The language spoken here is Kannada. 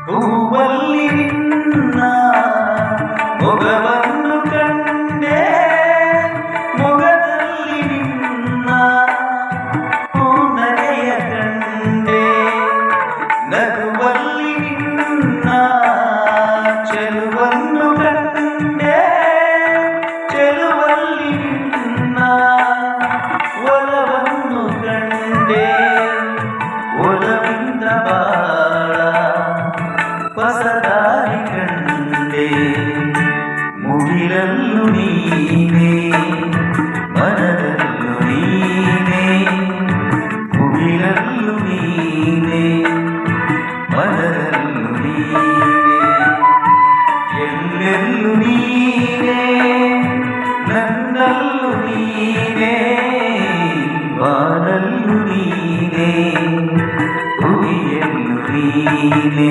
ಹೂವಲ್ಲಿ ನಿನ್ನ ಮೊಗವನ್ನು ಕಂಡೆ, ಮೊಗದಲ್ಲಿ ನಿನ್ನ ಹೂನಗೆಯ ಕಂಡೆ, ನಗುವಲ್ಲಿ ನಿನ್ನ ಚೆಲುವನ್ನು ಕಂಡೆ, ಚೆಲುವಲ್ಲಿ ನಿನ್ನ ಒಲವನ್ನು ಕಂಡೆ. ಒಲವಿಂದ ಬಾಳ ಹೊಸದಾರಿ ಕಂಡೆ, ಮುಗಿಲಲ್ಲೂ ನೀನೇ ಮನದಲ್ಲೂ ನೀನೇ, ಮುಗಿಲಲ್ಲೂ ನೀನೇ ಮನದಲ್ಲೂ ನೀನೇ, ಎಲ್ಲೆಲ್ಲೂ ನೀನೇ ನನ್ನಲ್ಲೂ ನೀನೇ, ಬಾನಲ್ಲೂ ನೀನೇ, ಭುವಿಯಲ್ಲೂ ನೀನೇ.